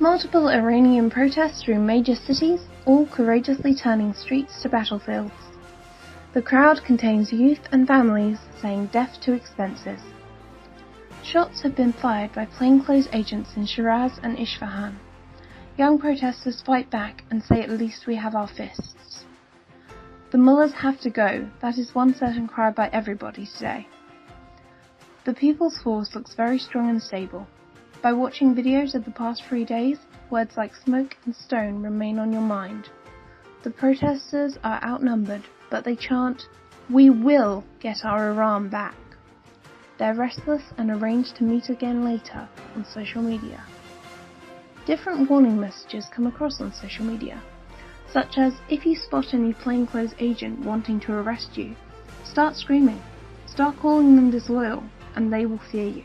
Multiple Iranian protests through major cities, all courageously turning streets to battlefields. The crowd contains youth and families saying death to expenses. Shots have been fired by plainclothes agents in Shiraz and Isfahan. Young protesters fight back and say, "At least we have our fists." The mullahs have to go, that is one certain cry by everybody today. The People's Force looks very strong and stable. By watching videos of the past 3 days, words like smoke and stone remain on your mind. The protesters are outnumbered, but they chant, "We will get our Iran back." They're restless and arrange to meet again later on social media. Different warning messages come across on social media, such as if you spot any plainclothes agent wanting to arrest you, start screaming, start calling them disloyal, and they will fear you.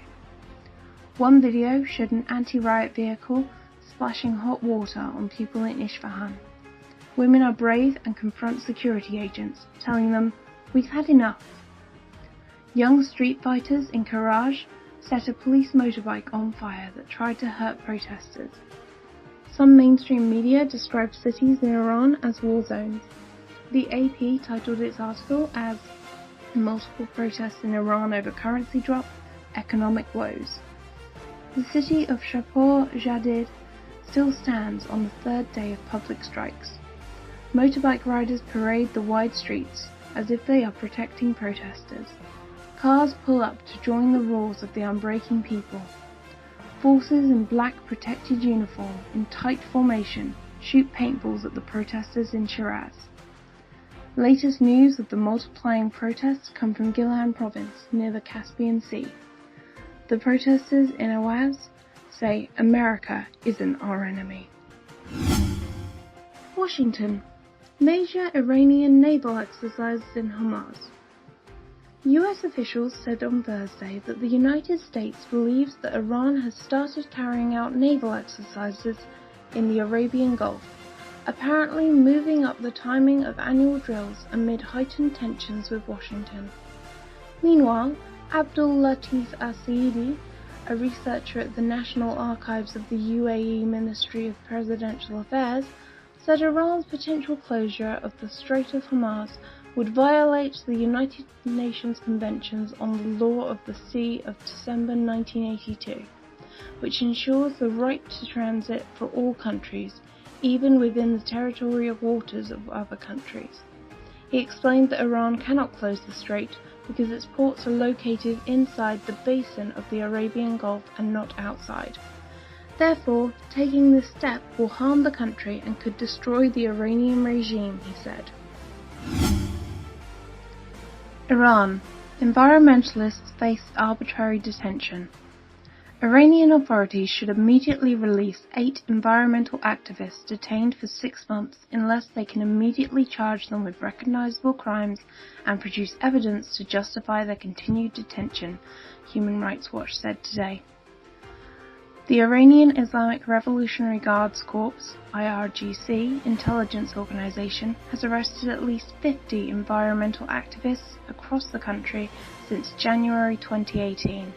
One video showed an anti-riot vehicle splashing hot water on people in Isfahan. Women are brave and confront security agents, telling them, "We've had enough." Young street fighters in Karaj set a police motorbike on fire that tried to hurt protesters. Some mainstream media described cities in Iran as war zones. The AP titled its article as "Multiple Protests in Iran over Currency Drop, Economic Woes." The city of Shapour Jadid still stands on the third day of public strikes. Motorbike riders parade the wide streets as if they are protecting protesters. Cars pull up to join the roars of the unbreaking people. Forces in black protected uniform, in tight formation, shoot paintballs at the protesters in Shiraz. Latest news of the multiplying protests come from Gilan province near the Caspian Sea. The protesters in Awaz say America isn't our enemy. Washington. Major Iranian naval exercises in Hormuz. US officials said on Thursday that the United States believes that Iran has started carrying out naval exercises in the Arabian Gulf, apparently moving up the timing of annual drills amid heightened tensions with Washington. Meanwhile, Abdul Latif Al-Saidi, a researcher at the National Archives of the UAE Ministry of Presidential Affairs, said Iran's potential closure of the Strait of Hormuz would violate the United Nations Conventions on the Law of the Sea of December 1982, which ensures the right to transit for all countries, even within the territorial waters of other countries. He explained that Iran cannot close the strait because its ports are located inside the basin of the Arabian Gulf and not outside. Therefore, taking this step will harm the country and could destroy the Iranian regime, he said. Iran. Environmentalists face arbitrary detention. Iranian authorities should immediately release 8 environmental activists detained for 6 months unless they can immediately charge them with recognizable crimes and produce evidence to justify their continued detention, Human Rights Watch said today. The Iranian Islamic Revolutionary Guards Corps (IRGC) intelligence organization has arrested at least 50 environmental activists across the country since January 2018.